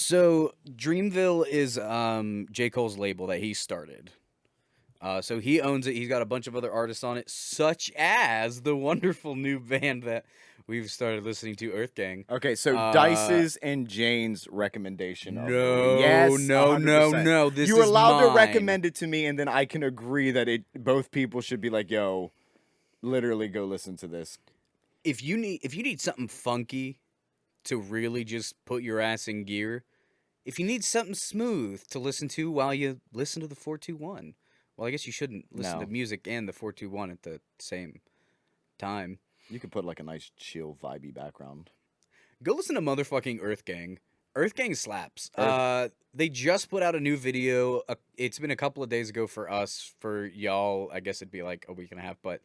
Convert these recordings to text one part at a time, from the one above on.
So Dreamville is J. Cole's label that he started. So he owns it. He's got a bunch of other artists on it, such as the wonderful new band that we've started listening to, EARTHGANG. Okay, so Dice's and Jane's recommendation of the week. No, Yes, no, 100%. no. This You're is allowed to mine. recommend it to me, and then I can agree that both people should be like, "Yo, literally go listen to this." If you need something funky to really just put your ass in gear, if you need something smooth to listen to while you listen to the 421, well, I guess you shouldn't listen to No. music and the 421 at the same time. You could put like a nice chill, vibey background. Go listen to motherfucking EARTHGANG. EARTHGANG slaps. They just put out a new video. It's been a couple of days ago for us. For y'all, I guess it'd be like a week and a half. But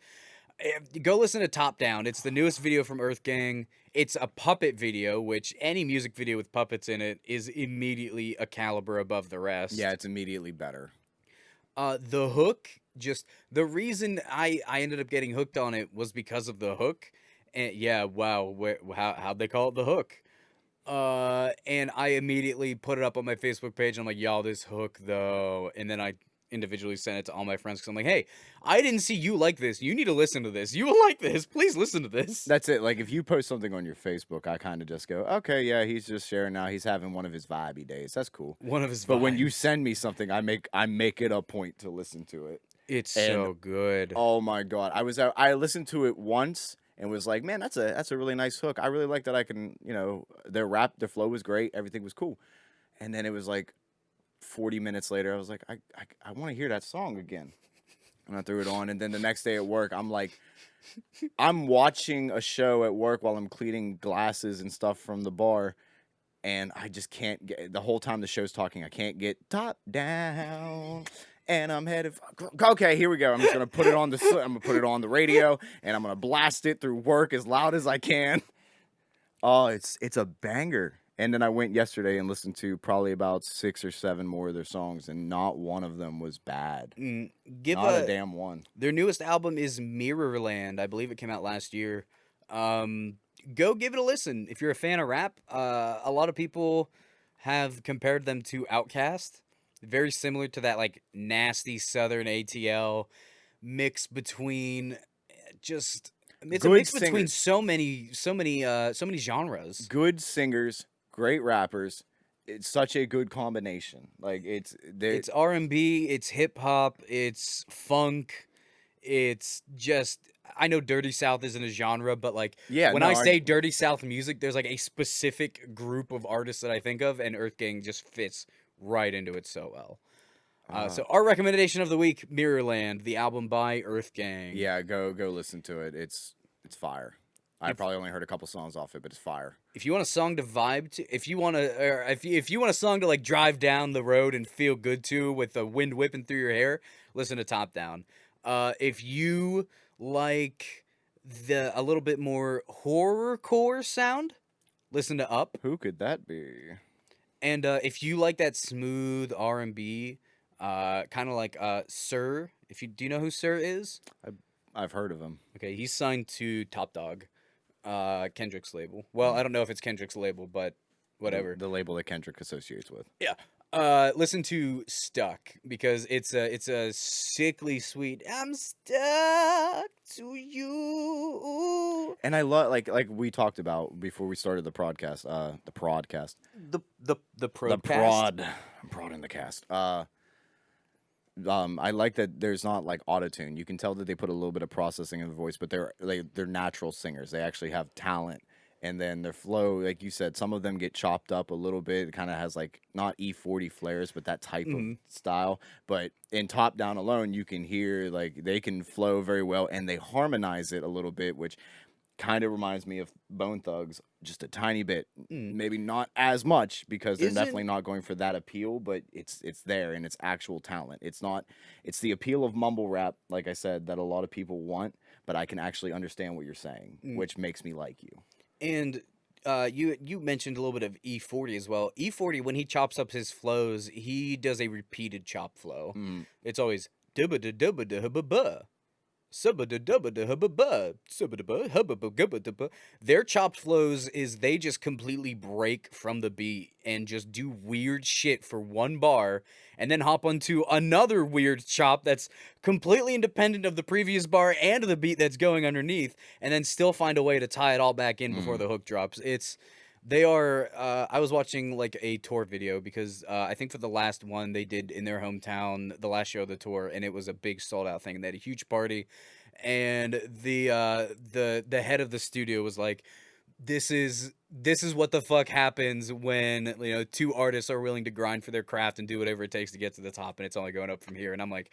go listen to Top Down. It's the newest video from EARTHGANG. It's a puppet video, which any music video with puppets in it is immediately a caliber above the rest. Yeah, it's immediately better. The hook, just the reason I ended up getting hooked on it was because of the hook. And yeah, wow, how'd they call it the hook? And I immediately put it up on my Facebook page. And I'm like, y'all, this hook though. And then I individually sent it to all my friends because I'm like, hey, I didn't see you like this. You need to listen to this. You will like this. Please listen to this. That's it. Like if you post something on your Facebook, I kind of just go, okay, yeah, he's just sharing now. He's having one of his vibey days. That's cool. One of his But when you vibes. send me something, I make it a point to listen to it. It's And- so good. Oh my god, I listened to it once and was like, man, that's a really nice hook. I really like that. I can, their flow was great. Everything was cool. And then it was like 40 minutes later, I was like, I want to hear that song again. And I threw it on. And then the next day at work, I'm like, I'm watching a show at work while I'm cleaning glasses and stuff from the bar. And I just can't get, the whole time the show's talking, I can't get top down. And I'm headed. Okay, here we go. I'm just gonna put it on the radio, and I'm gonna blast it through work as loud as I can. Oh, it's a banger. And then I went yesterday and listened to probably about 6 or 7 more of their songs, and not one of them was bad. Not a damn one. Their newest album is Mirrorland. I believe it came out last year. Go give it a listen. If you're a fan of rap, a lot of people have compared them to Outkast. Very similar to that like nasty Southern ATL mix between it's Good a mix between singers. so many genres. Good singers, great rappers. It's such a good combination. Like It's R&B, it's hip hop, it's funk. It's just I know Dirty South isn't a genre, but like Yeah, when no, I say Dirty South music, there's like a specific group of artists that I think of, and EARTHGANG just fits right into it so well. So our recommendation of the week, Mirrorland, the album by EARTHGANG. yeah, go listen to it. It's fire. I probably only heard a couple songs off it, but it's fire. If you want a song to vibe to, if you want a song to like drive down the road and feel good to with the wind whipping through your hair, listen to Top Down. If you like a little bit more horrorcore sound, listen to Up. Who could that be? And if you like that smooth R&B, kind of like Sir, do you know who Sir is? I've heard of him. Okay, he's signed to Top Dog, Kendrick's label. Well, I don't know if it's Kendrick's label, but whatever. The label that Kendrick associates with. Yeah. Listen to Stuck because it's a sickly sweet. I'm stuck to you. And I love like we talked about before we started the podcast. The prod. I'm prod in the cast. I like that there's not like autotune. You can tell that they put a little bit of processing in the voice, but they're natural singers. They actually have talent. And then their flow, like you said, some of them get chopped up a little bit. It kind of has like not E40 flares, but that type of style. But in Top Down alone, you can hear like they can flow very well, and they harmonize it a little bit, which kind of reminds me of Bone Thugs just a tiny bit. Maybe not as much because they're definitely not going for that appeal, but it's there and it's actual talent. It's the appeal of mumble rap, like I said, that a lot of people want, but I can actually understand what you're saying, which makes me like you. And you mentioned a little bit of E40 as well. E40, when he chops up his flows, he does a repeated chop flow. It's always dubba da dubba da hubba buh. Their chopped flows is they just completely break from the beat and just do weird shit for one bar and then hop onto another weird chop that's completely independent of the previous bar and the beat that's going underneath, and then still find a way to tie it all back in before the hook drops. They are I was watching like a tour video because I think for the last one they did in their hometown, the last show of the tour, and it was a big sold out thing. And they had a huge party, and the head of the studio was like, this is what the fuck happens when, you know, two artists are willing to grind for their craft and do whatever it takes to get to the top, and it's only going up from here. And I'm like,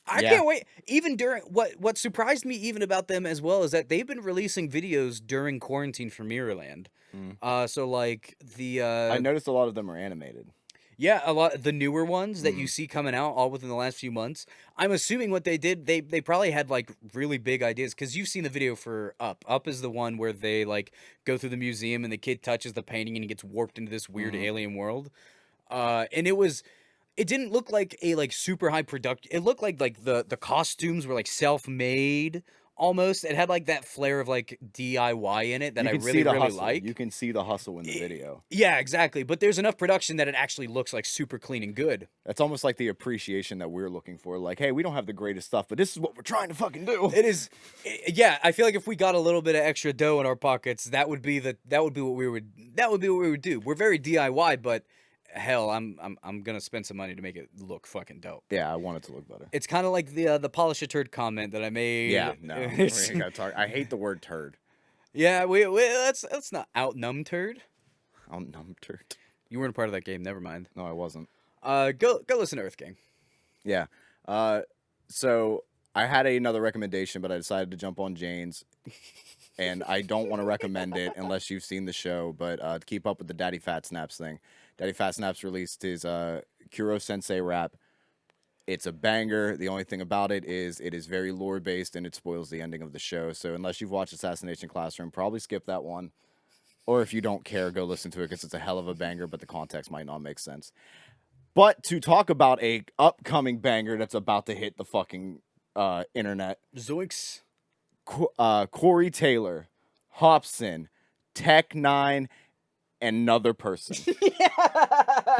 I Yeah. can't wait. Even during what surprised me even about them as well is that they've been releasing videos during quarantine for Mirrorland. So like I noticed a lot of them are animated. yeah, a lot the newer ones that you Mm. see coming out all within the last few months. I'm assuming what they did, they probably had like really big ideas because you've seen the video for Up. Up is the one where they like go through the museum and the kid touches the painting and he gets warped into this weird alien world. And it didn't look like a like super high production. It looked like the costumes were like self-made almost. It had like that flair of like DIY in it that You I can see really the really hustle. like. You can see the hustle in the video. Yeah, exactly. But there's enough production that it actually looks like super clean and good. That's almost like the appreciation that we're looking for. Like, hey, we don't have the greatest stuff, but this is what we're trying to fucking do. It is, yeah. I feel like if we got a little bit of extra dough in our pockets, that would be what we would do. We're very DIY, but hell, I'm gonna spend some money to make it look fucking dope. Yeah, I want it to look better. It's kind of like the polish a turd comment that I made. Yeah, no, we It's- ain't gotta talk. I hate the word turd. yeah. We let's not out numb turd. I'm numb turd. You weren't a part of that game. Never mind. No, I wasn't. Go listen to EARTHGANG. Yeah. So I had another recommendation, but I decided to jump on Jayne's, and I don't want to recommend it unless you've seen the show. But to keep up with the Daddy Fat Snaps thing, Daddy Fat Snaps released his Kuro Sensei rap. It's a banger. The only thing about it is very lore based and it spoils the ending of the show. So unless you've watched Assassination Classroom, probably skip that one. Or if you don't care, go listen to it because it's a hell of a banger, but the context might not make sense. But to talk about a upcoming banger that's about to hit the fucking internet, Zoinks. Corey Taylor, Hobson, Tech Nine, and another person.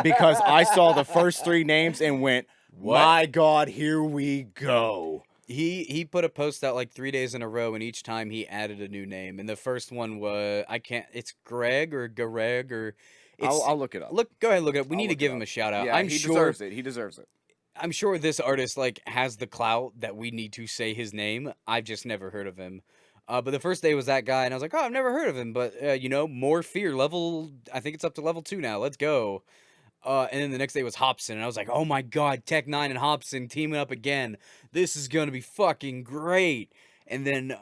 Because I saw the first three names and went, What? my God, here we go. He put a post out like 3 days in a row, and each time he added a new name. And the first one was it's Greg or Gareg or it's I'll look it up. go ahead and look it up. We I'll need to look give it him up. a shout out. Yeah, I'm he sure deserves it. He deserves it. I'm sure this artist like has the clout that we need to say his name. I've just never heard of him. But the first day was that guy, and I was like, oh, I've never heard of him. But you know, more fear level. I think it's up to level 2 now. Let's go. And then the next day was Hobson, and I was like, oh my God, Tech Nine and Hobson teaming up again. This is gonna be fucking great. And then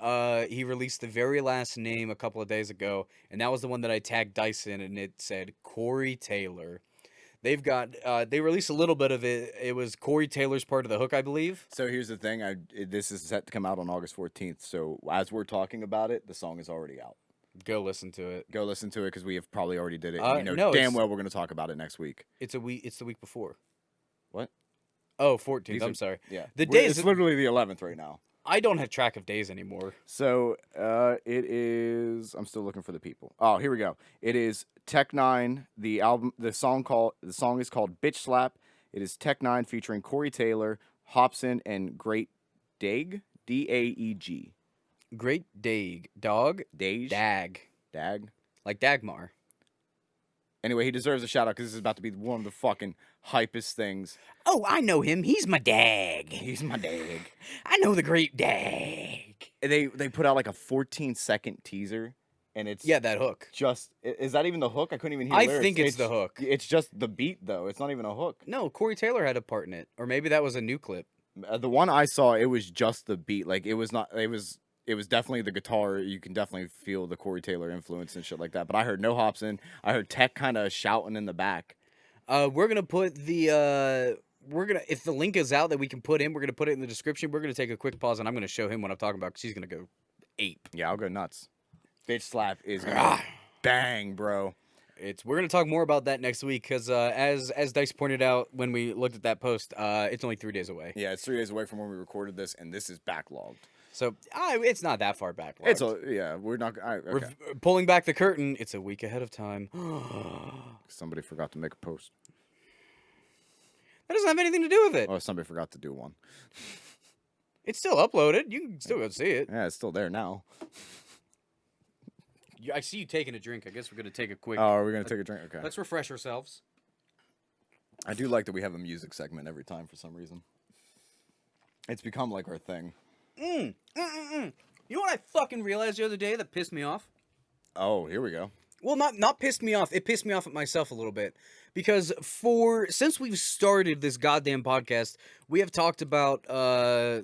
he released the very last name a couple of days ago, and that was the one that I tagged Dyson, and it said Corey Taylor. They've got they released a little bit of it. It was Corey Taylor's part of the hook, I believe. So here's the thing. This is set to come out on August 14th. So as we're talking about it, the song is already out. Go listen to it. Go listen to it because we have probably already did it. No, damn it's- well we're going to talk about it next week. It's the week before. What? Oh, 14th. These I'm are- sorry. Yeah. The We're- days It's literally the 11th right now. I don't have track of days anymore. So it is. I'm still looking for the people. Oh, here we go. It is Tech Nine. The song is called Bitch Slap. It is Tech Nine featuring Corey Taylor, Hobson, and Great Daeg. Daeg. Great Dag. Dog. Daeg. Dag. Like Dagmar. Anyway, he deserves a shout out because this is about to be one of the fucking hypest things. Oh, I know him. He's my Dag. He's my Daeg. I know the Great Dag. They put out like a 14-second teaser, and it's Yeah, that hook. just is that even the hook? I couldn't even hear. I lyrics. think it's the hook. It's just the beat though. It's not even a hook. No, Corey Taylor had a part in it, or maybe that was a new clip. The one I saw, it was just the beat. Like it was not. It was definitely the guitar. You can definitely feel the Corey Taylor influence and shit like that. But I heard no Hobson. I heard Tech kind of shouting in the back. We're gonna put the if the link is out that we can put in, we're gonna put it in the description. We're gonna take a quick pause, and I'm gonna show him what I'm talking about because he's gonna go ape. Yeah, I'll go nuts. Bitch Slap is gonna Ah. bang, bro. We're gonna talk more about that next week because as Dice pointed out when we looked at that post, it's only 3 days away. Yeah, it's 3 days away from when we recorded this, and this is backlogged. So it's not that far backlogged. It's yeah. We're not. We're Okay. pulling back the curtain. It's a week ahead of time. Somebody forgot to make a post. That doesn't have anything to do with it. Or somebody forgot to do one. It's still uploaded. You can still go see it. Yeah, it's still there now. I see you taking a drink. I guess we're gonna take a quick. Oh, are we gonna take a drink? Okay. Let's refresh ourselves. I do like that we have a music segment every time for some reason. It's become like our thing. You know what I fucking realized the other day that pissed me off? Oh, here we go. Well, not pissed me off. It pissed me off at myself a little bit because since we've started this goddamn podcast, we have talked about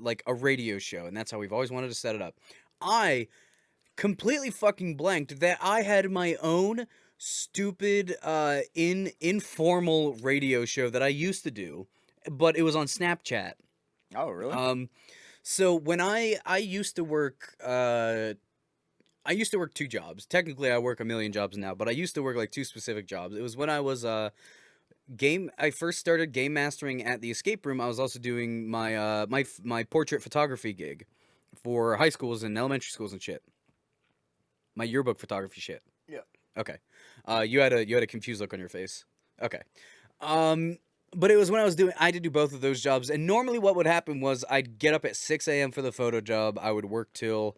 like a radio show, and that's how we've always wanted to set it up. I completely fucking blanked that I had my own stupid informal radio show that I used to do, but it was on Snapchat. Oh, really? So when I used to work I used to work 2 jobs. Technically, I work a million jobs now, but I used to work like 2 specific jobs. It was when I was I first started game mastering at the escape room. I was also doing my my portrait photography gig for high schools and elementary schools and shit. My yearbook photography shit. Yeah. Okay. You had a confused look on your face. Okay. But it was when I had to do both of those jobs, and normally what would happen was I'd get up at 6 a.m. for the photo job. I would work till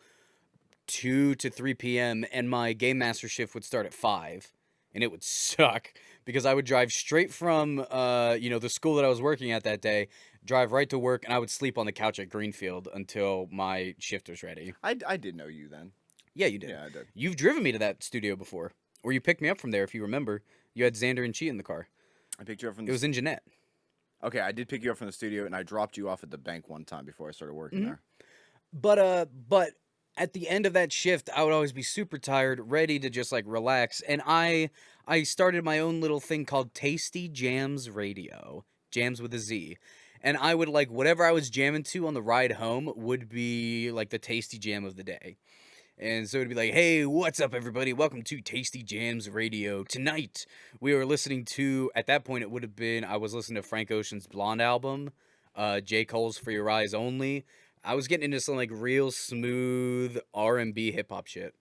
2 to 3 p.m. and my game master shift would start at 5, and it would suck because I would drive straight from the school that I was working at that day, drive right to work, and I would sleep on the couch at Greenfield until my shift was ready. I did know you then. Yeah, you did. Yeah, I did. You've driven me to that studio before, or you picked me up from there if you remember. You had Xander and Chi in the car. I picked you up from. It was in Jeanette. Okay, I did pick you up from the studio, and I dropped you off at the bank one time before I started working there. But at the end of that shift, I would always be super tired, ready to just like relax. And I started my own little thing called Tasty Jamz Radio, Jamz with a Z. And I would like whatever I was jamming to on the ride home would be like the tasty jam of the day. And so it'd be like, hey, what's up, everybody? Welcome to Tasty Jamz Radio. Tonight, we were listening to, at that point, it would have been, I was listening to Frank Ocean's Blonde album, J. Cole's For Your Eyes Only. I was getting into some, like, real smooth R&B hip-hop shit.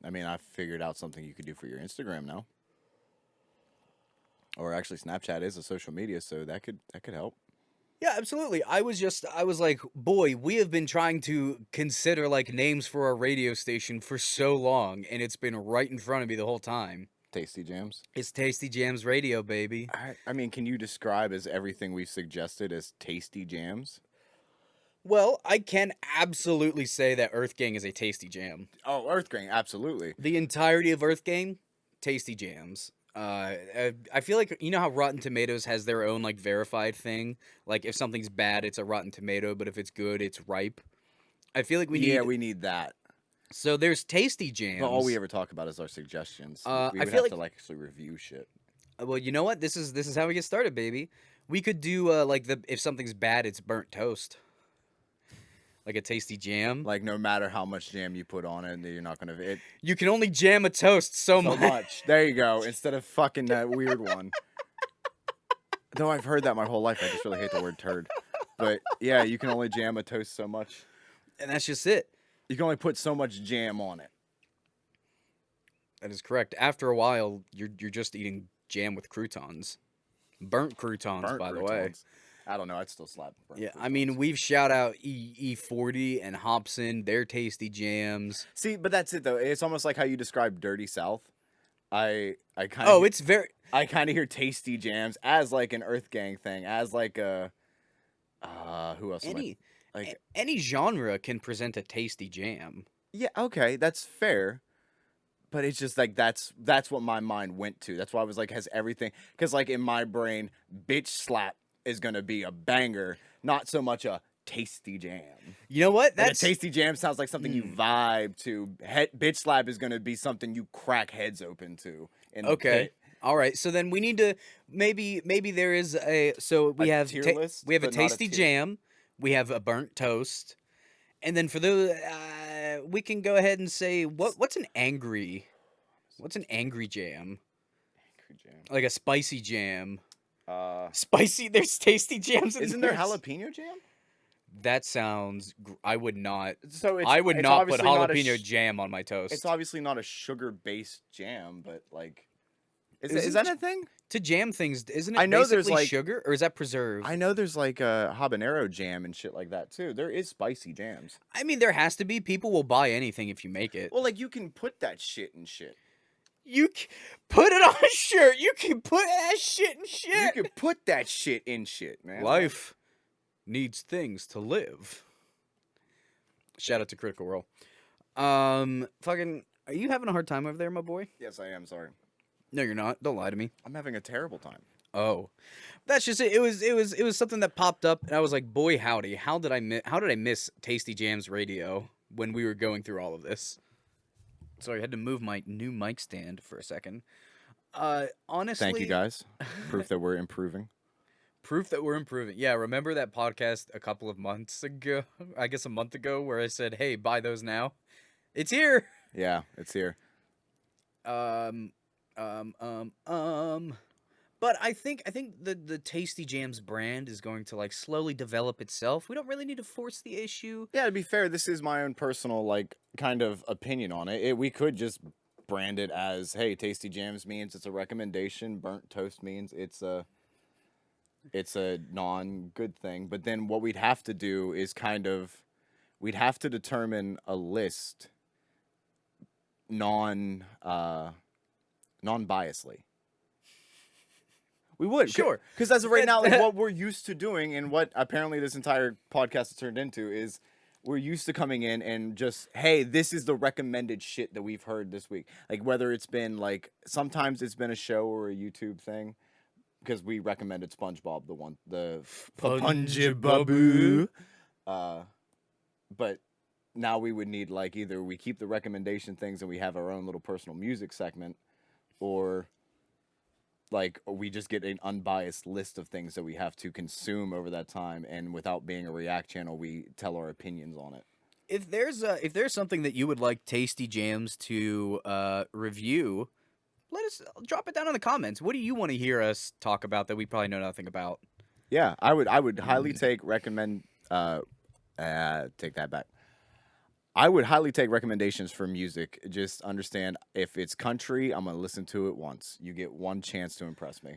I mean, I figured out something you could do for your Instagram now. Or actually, Snapchat is a social media, so that could help. Yeah, absolutely. I was like, boy, we have been trying to consider like names for our radio station for so long, and it's been right in front of me the whole time. Tasty Jams. It's Tasty Jamz Radio, baby. I mean, can you describe as everything we've suggested as tasty jams? Well, I can absolutely say that EARTHGANG is a tasty jam. Oh, EARTHGANG, absolutely. The entirety of EARTHGANG, tasty jams. I feel like, you know how Rotten Tomatoes has their own like verified thing, like if something's bad it's a Rotten Tomato, but if it's good it's ripe. I feel like we need that. So there's tasty jams. But all we ever talk about is our suggestions. We I would feel have to like actually review shit. well, you know what, this is how we get started, baby. We could do like if something's bad it's burnt toast, like a tasty jam. Like no matter how much jam you put on it, you're not gonna. You can only jam a toast so much. There you go. Instead of fucking that weird one. Though I've heard that my whole life, I just really hate the word turd. But yeah, you can only jam a toast so much, and that's just it. You can only put so much jam on it. That is correct. After a while, you're just eating jam with croutons, burnt croutons, by the way. I don't know. I'd still slap. Yeah, I mean, we've shout out E40 and Hobson. They're tasty jams. See, but that's it though. It's almost like how you describe Dirty South. I kind of. Oh, it's very. I kind of hear tasty jams as like an EARTHGANG thing, as like a. Who else? Any genre can present a tasty jam. Yeah. Okay, that's fair. But it's just like that's what my mind went to. That's why I was like, has everything? Because like in my brain, bitch slap is gonna be a banger, not so much a tasty jam. You know what? That's a tasty jam sounds like something you vibe to. Bitch slap is gonna be something you crack heads open to. Okay. All right. So then we need to maybe there is we have tier list, we have a but not a tasty tier. jam, we have a burnt toast, and then for those we can go ahead and say what's an angry jam? Angry jam. Like a spicy jam. Uh, Spicy. There's tasty jams. Isn't there jalapeno jam? That sounds. I would not. So I would it's not put obviously not jalapeno jam on my it's toast. obviously not a sugar-based jam, but like, is Isn't that a thing? to jam things? Isn't I it know there's basically like sugar, or is that preserve? I know there's like a habanero jam and shit like that too. There is spicy jams. I mean, there has to be. People will buy anything if you make it. Well, like you can put that shit in shit. You put it on a shirt. You can put that shit in You shit. can put that shit in shit, man. Life needs things to live. Shout out to Critical Role. Fucking, are you having a hard time over there, my boy? Yes, I am. Sorry. No, you're not. Don't lie to me. I'm having a terrible time. Oh, that's just it. It was something that popped up, and I was like, boy, howdy, how did I miss Tasty Jamz Radio when we were going through all of this? Sorry, I had to move my new mic stand for a second. Honestly, Thank you guys. Proof that we're improving. proof that we're improving. Yeah, remember that podcast a couple of months ago? I guess a month ago, where I said, "Hey, buy those now." It's here. Yeah, it's here. Um, um, um, um. But I think the Tasty Jams brand is going to like slowly develop itself. We don't really need to force the issue. Yeah, to be fair, this is my own personal like kind of opinion on it. We could just brand it as, hey, Tasty Jams means it's a recommendation. Burnt toast means it's a non-good thing. But then what we'd have to do is we'd have to determine a list non-biasly. We would. Sure. Because as of right now, like, what we're used to doing and what apparently this entire podcast has turned into is we're used to coming in and just, hey, this is the recommended shit that we've heard this week. Like whether it's been like, sometimes it's been a show or a YouTube thing. Because we recommended SpongeBob, the SpongeBob. But now we would need like either we keep the recommendation things and we have our own little personal music segment, or like we just get an unbiased list of things that we have to consume over that time, and without being a react channel, we tell our opinions on it. If there's something that you would like Tasty Jams to review, let us drop it down in the comments. What do you want to hear us talk about that we probably know nothing about? Yeah, I would highly take that back. I would highly take recommendations for music. Just understand, if it's country, I'm gonna listen to it once. You get one chance to impress me.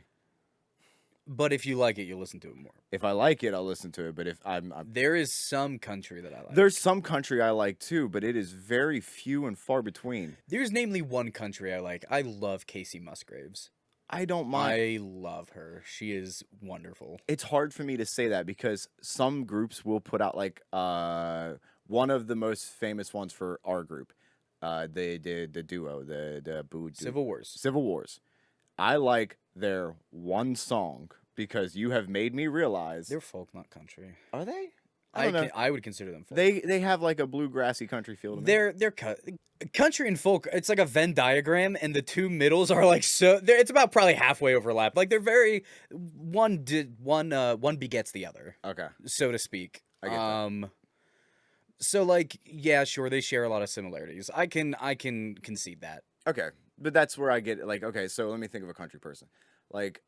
But if you like it, you'll listen to it more. If I like it, I'll listen to it. But if There is some country that I like. there's some country I like too, but it is very few and far between. There's namely one country I like. I love Casey Musgraves. I don't mind. I love her. She is wonderful. It's hard for me to say that because some groups will put out like one of the most famous ones for our group. They did the duo, the Civil Wars. Civil Wars. I like their one song because you have made me realize They're folk, not country. Are they? I don't know. I would consider them folk. They have like a bluegrassy country feel to me. They're country and folk. It's like a Venn diagram, and the two middles are like so. It's about probably halfway overlap. Like they're very one begets the other, Okay. so to speak. I get that. So like yeah, sure, they share a lot of similarities. I can concede that. Okay. But that's where I get like, okay, so let me think of a country person. Like,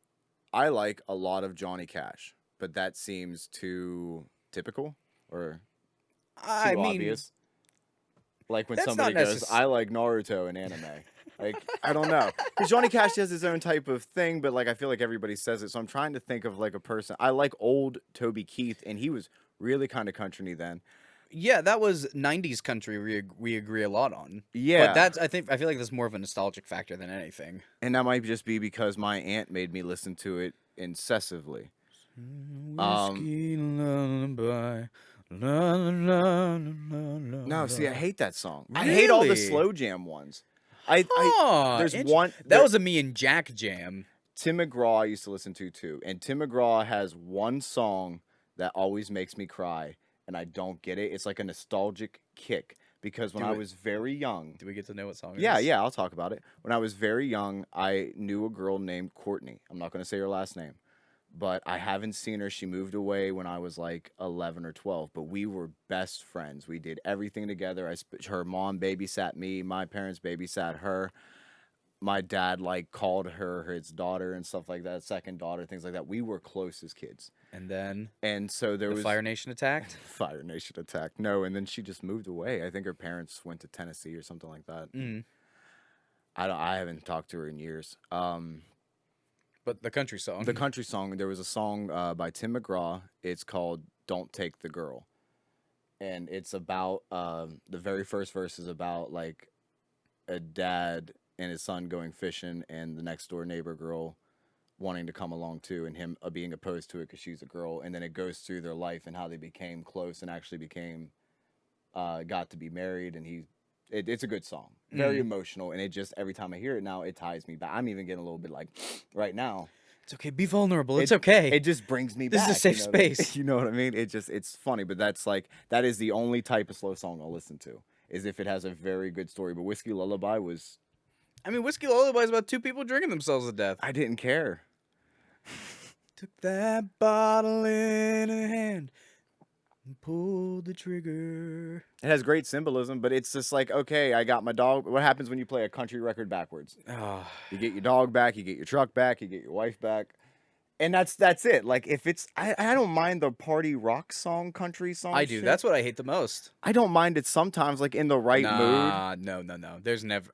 I like a lot of Johnny Cash, but that seems too typical or I too mean, obvious. Like when that's somebody not goes, I like Naruto and anime. Like, I don't know. Because Johnny Cash has his own type of thing, but like I feel like everybody says it. So I'm trying to think of like a person. I like old Toby Keith, and he was really kind of country then. yeah, that was '90s country. We agree a lot on. Yeah. But that's I feel like that's more of a nostalgic factor than anything. And that might just be because my aunt made me listen to it incessantly. Whiskey lullaby. La, la, la, la, la, No, see, I la. hate that song. I hate all the Really? slow jam ones. There's That one was a me and Jack jam. Tim McGraw I used to listen to too, and Tim McGraw has one song that always makes me cry, and I don't get it. It's like a nostalgic kick because when Do I it. was very young. Do we get to know what song? Yeah, it is? yeah, I'll talk about it. When I was very young, I knew a girl named Courtney. I'm not going to say her last name, but I haven't seen her. She moved away when I was like 11 or 12, but we were best friends. We did everything together. Her mom babysat me. My parents babysat her. my dad like called her his daughter and stuff like that, second daughter, things like that. We were close as kids. And then And so there the was Fire Nation attacked. Fire Nation attack. No, and then she just moved away. I think her parents went to Tennessee or something like that. Mm. I haven't talked to her in years. But the country song. The country song, there was a song by Tim McGraw. It's called "Don't Take the Girl," and it's about the very first verse is about like a dad and his son going fishing, and the next door neighbor girl wanting to come along too, and him being opposed to it because she's a girl. And then it goes through their life and how they became close and actually became got to be married. And it's a good song, very emotional, and it just every time I hear it now, it ties me back. I'm even getting a little bit like right now. It's okay. Be vulnerable. It's okay. It just brings me This back. is a safe space. You know what I mean? It's funny, but that is the only type of slow song I'll listen to, is if it has a very good story. But Whiskey Lullaby was, I mean, Whiskey Lullaby is about two people drinking themselves to death. I didn't care. Took that bottle in a hand and pulled the trigger. It has great symbolism, but it's just like, okay, I got my dog. What happens when you play a country record backwards? Oh, You get your dog back, you get your truck back, you get your wife back. And that's it. Like if it's I don't mind the party rock song, country song. I do. shit. That's what I hate the most. I don't mind it sometimes, like in the right mood. No. There's never.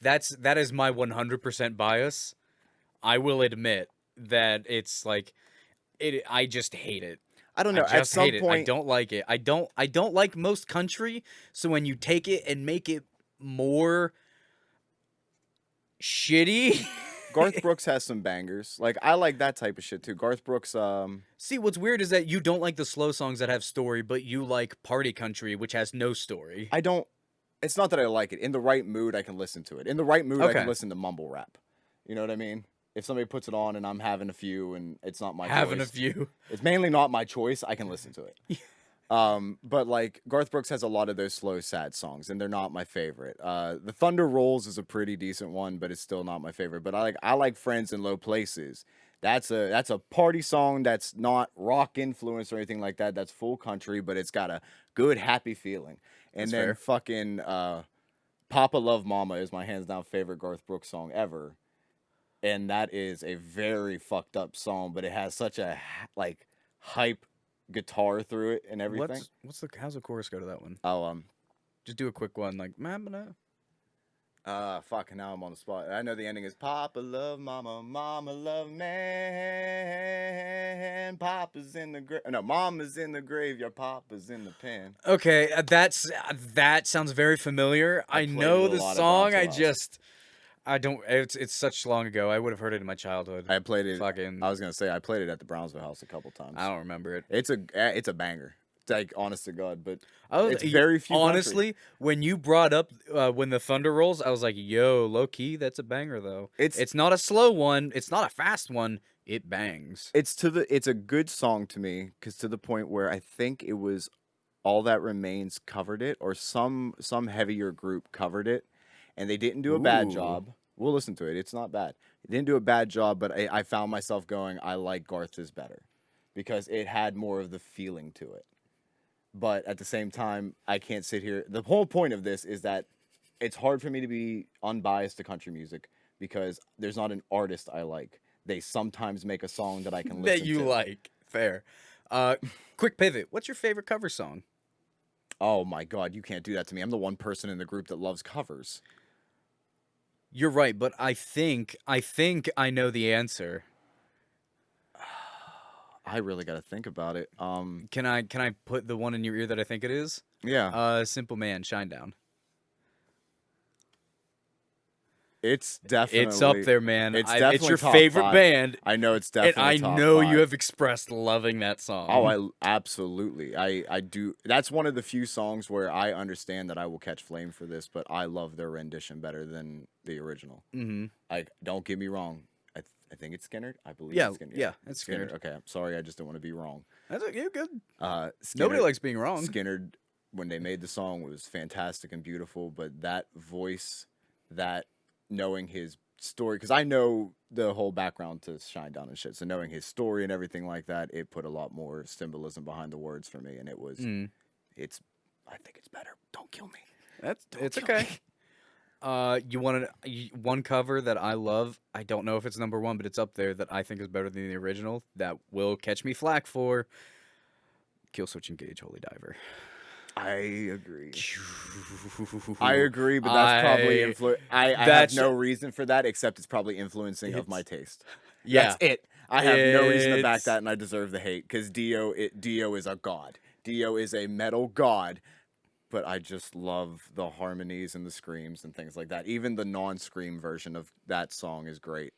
That is my 100% bias. I will admit that it's like it. I just hate it. I don't know. I At just some hate it. I point, don't like it. I don't like most country. So when you take it and make it more shitty. Garth Brooks has some bangers. Like I like that type of shit too. Garth Brooks. See, what's weird is that you don't like the slow songs that have story, but you like party country, which has no story. I don't. It's not that I like it. In the right mood, I can listen to it. In the right mood, I Okay. can listen to mumble rap. You know what I mean? If somebody puts it on and I'm having a few and it's not my Having choice, a few. it's mainly not my choice, I can listen to it. But like Garth Brooks has a lot of those slow, sad songs, and they're not my favorite. The Thunder Rolls is a pretty decent one, but it's still not my favorite. But I like Friends in Low Places. That's a party song that's not rock influence or anything like that. That's full country, but it's got a good happy feeling. And That's then fair. fucking Papa Love Mama is my hands down favorite Garth Brooks song ever. And that is a very fucked up song, but it has such a like hype guitar through it and everything. How's the chorus go to that one? Oh, Just do a quick one, like Mamma. fuck, now I'm on the spot. I know the ending is Papa love mama, mama love man, Papa's in the grave. No, mama's in the grave, your papa's in the pen. Okay, that sounds very familiar. I I played know it a the lot at song. Brownsville House. I don't. It's such long ago. I would have heard it in my childhood. I played it. Fucking. I was gonna say I played it at the Brownsville House a couple times. I don't remember it. It's a banger. It's like honest to God, but It's very few. honestly, when you brought up when the thunder rolls, I was like, "Yo, low key, that's a banger though." It's not a slow one. It's not a fast one. It bangs. It's a good song to me because to the point where I think it was All That Remains covered it, or some heavier group covered it, and they didn't do a bad Ooh. job. We'll listen to it. It's not bad. They didn't do a bad job, but I found myself going, I like Garth's better because it had more of the feeling to it. But at the same time, I can't sit here. The whole point of this is that it's hard for me to be unbiased to country music because there's not an artist I like. They sometimes make a song that I can listen to. That you like. Fair. Quick pivot. What's your favorite cover song? Oh my God, you can't do that to me. I'm the one person in the group that loves covers. You're right, but I think I know the answer. I really got to think about it. Can I put the one in your ear that I think it is? Yeah. Simple Man, Shine Down. It's definitely. It's up there, man. It's It's definitely your top favorite 5. band, I know it's and definitely I top know 5. you have expressed loving that song. Oh, absolutely. I do. That's one of the few songs where I understand that I will catch flame for this, but I love their rendition better than the original. Mm-hmm. Like, don't get me wrong. I think it's Skinner. I believe Yeah, it's Skinner. yeah, it's Skinner. Okay, I'm sorry. I just don't want to be wrong. That's you're good. Skinner, Nobody likes being wrong. Skinner, when they made the song, was fantastic and beautiful, but that voice, that knowing his story, because I know the whole background to Shine Down and shit, so knowing his story and everything like that, it put a lot more symbolism behind the words for me, and it was, I think it's better. Don't kill me. It's kill okay. me. You want one cover that I love? I don't know if it's number one, but it's up there that I think is better than the original. That will catch me flack for. Kill Switch Engage Holy Diver. I agree. I agree, but that's probably I have no reason for that except it's probably influencing of my taste. Yeah, That's it. I have no reason to back it's that, and I deserve the hate because Dio is a god. Dio is a metal god, but I just love the harmonies and the screams and things like that. Even the non-scream version of that song is great.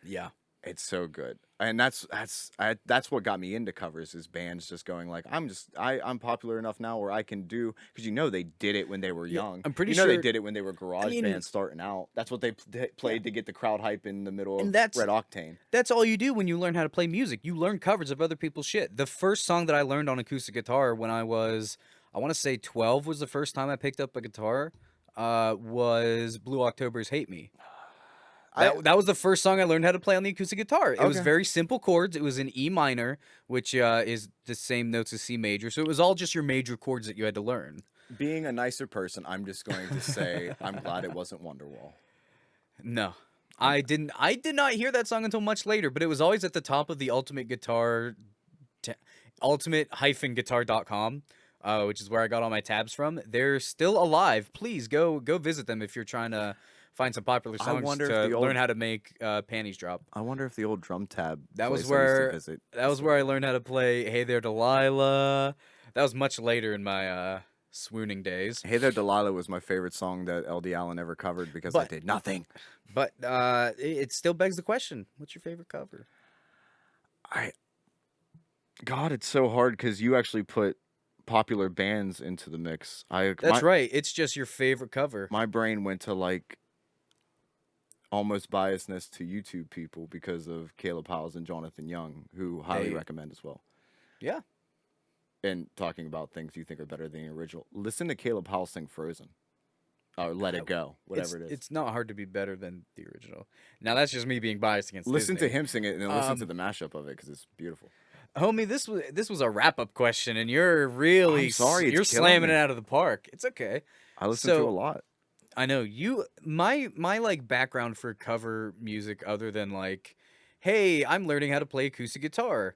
yeah. It's so good, and that's what got me into covers is bands just going like I'm popular enough now where I can do because they did it when they were young. I'm pretty they sure did it when they were garage bands starting out. That's what they played to get the crowd hype in the middle of Red Octane. That's all you do when you learn how to play music. You learn covers of other people's shit. The first song that I learned on acoustic guitar when I was, I want to say 12 was the first time I picked up a guitar, was Blue October's Hate Me. That was the first song I learned how to play on the acoustic guitar. It was very simple chords. It was in E minor, which is the same notes as C major. So it was all just your major chords that you had to learn. Being a nicer person, I'm just going to say I'm glad it wasn't Wonderwall. No. I did not hear that song until much later, but it was always at the top of the Ultimate Guitar, ultimate-guitar.com, which is where I got all my tabs from. They're still alive. Please go visit them if you're trying to find some popular songs to learn how to make panties drop. I wonder if the old drum tab. That was where I learned how to play Hey There Delilah. That was much later in my swooning days. Hey There Delilah was my favorite song that LD Allen ever covered because I did nothing. But it still begs the question: what's your favorite cover? God, it's so hard because you actually put popular bands into the mix. That's right. It's just your favorite cover. My brain went to like almost biasness to YouTube people because of Caleb Howells and Jonathan Young, who highly recommend as well. Yeah. And talking about things you think are better than the original. Listen to Caleb Howells sing Frozen. Or Let It Go, whatever it is. It's not hard to be better than the original. Now, that's just me being biased against Listen Disney. to him sing it and then listen to the mashup of it because it's beautiful. Homie, this was a wrap-up question, and you're really... I'm sorry, you're slamming it out of the park. It's okay. I listen to a lot. I know my like background for cover music other than like, hey, I'm learning how to play acoustic guitar.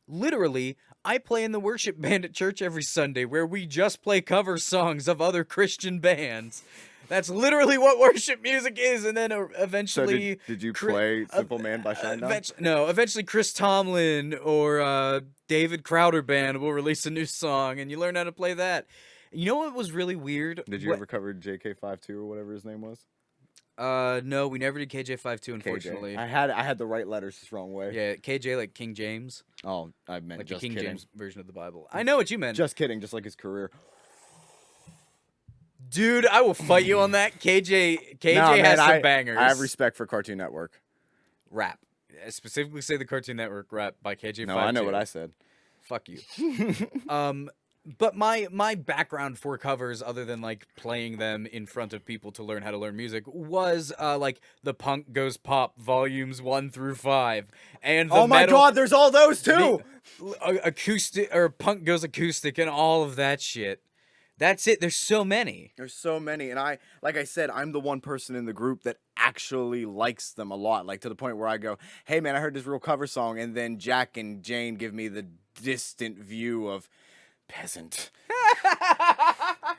Literally, I play in the worship band at church every Sunday where we just play cover songs of other Christian bands. That's literally what worship music is. And then eventually... So did you play Simple Man by Shinedown? No, eventually Chris Tomlin or David Crowder Band will release a new song and you learn how to play that. You know what was really weird? Did you ever cover JK52 or whatever his name was? No, we never did KJ52, unfortunately. KJ. I had the right letters the wrong way. Yeah, KJ like King James. Oh, I meant like just the King kidding. James version of the Bible. I know what you meant. Just kidding, just like his career. Dude, I will fight you on that. KJ has some bangers. I have respect for Cartoon Network. Rap. I specifically say the Cartoon Network rap by KJ52. No, I know what I said. Fuck you. But my background for covers, other than like playing them in front of people to learn how to learn music, was like the Punk Goes Pop volumes 1 through 5, and the oh my God, there's all those too. Acoustic or Punk Goes Acoustic and all of that shit. That's it. There's so many. There's so many, and like I said, I'm the one person in the group that actually likes them a lot, like to the point where I go, "Hey man, I heard this real cover song," and then Jack and Jayne give me the distant view of. Peasant.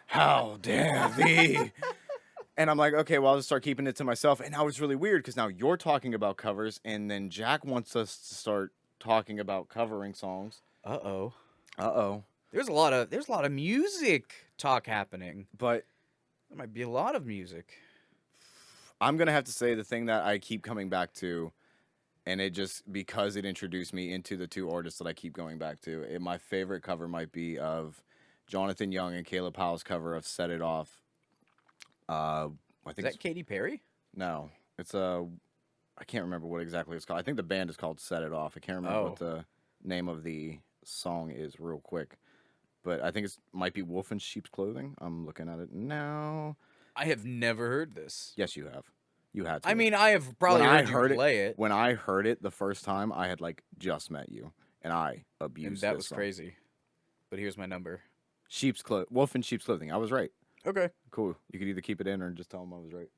How dare thee? And I'm like, okay, well, I'll just start keeping it to myself. And now it's really weird because now you're talking about covers, and then Jack wants us to start talking about covering songs. Uh-oh. Uh-oh. There's a lot of music talk happening. But there might be a lot of music. I'm going to have to say the thing that I keep coming back to, and it just, because it introduced me into the two artists that I keep going back to, my favorite cover might be of Jonathan Young and Caleb Howell's cover of Set It Off. I think Is that Katy Perry? No. It's I can't remember what exactly it's called. I think the band is called Set It Off. I can't remember what the name of the song is real quick. But I think it might be Wolf in Sheep's Clothing. I'm looking at it now. I have never heard this. Yes, you have. You had to. I mean, I have probably heard you play it. When I heard it the first time, I had like just met you, and I abused that this was song. crazy. But here's my number. Wolf in Sheep's Clothing. I was right. Okay. Cool. You could either keep it in or just tell them I was right.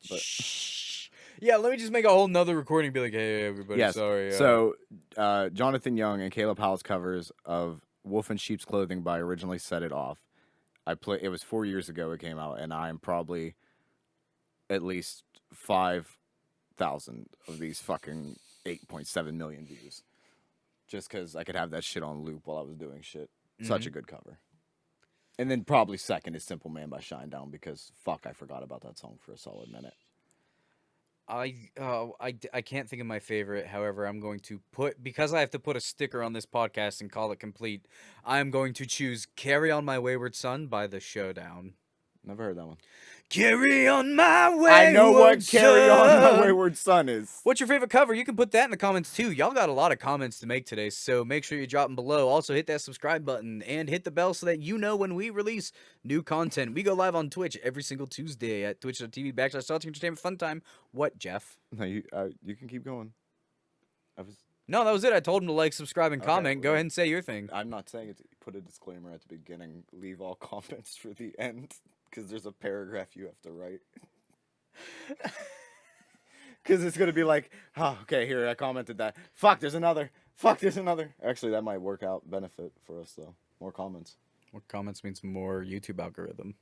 But Shh. Yeah, let me just make a whole nother recording and be like, hey, everybody, yes. sorry. So Jonathan Young and Caleb Howell's covers of Wolf in Sheep's Clothing by Originally Set It Off. It was 4 years ago it came out, and I am probably at least 5,000 of these fucking 8.7 million views. Just because I could have that shit on loop while I was doing shit. Such a good cover. And then probably second is Simple Man by Shinedown, because fuck, I forgot about that song for a solid minute. I can't think of my favorite. However, I'm going to because I have to put a sticker on this podcast and call it complete, I'm going to choose Carry On My Wayward Son by The Showdown. Never heard that one. Carry on my wayward I know what son. Carry On My Wayward Son is. What's your favorite cover? You can put that in the comments too. Y'all got a lot of comments to make today, so make sure you drop them below. Also, hit that subscribe button and hit the bell so that you know when we release new content. We go live on Twitch every single Tuesday at twitch.tv/Salty Entertainment Funtime. What, Jeff? No, you can keep going. No, that was it. I told him to like, subscribe, and Okay, comment. Go well, ahead and say your thing. I'm not saying it. Put a disclaimer at the beginning. Leave all comments for the end, because there's a paragraph you have to write. Because it's gonna be like, oh, okay, here I commented that. Fuck, there's another. Fuck, there's another. Actually, that might work out benefit for us though. More comments. More comments means more YouTube algorithm.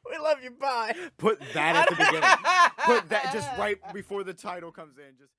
We love you. Bye. Put that at the beginning. Put that just right before the title comes in. Just.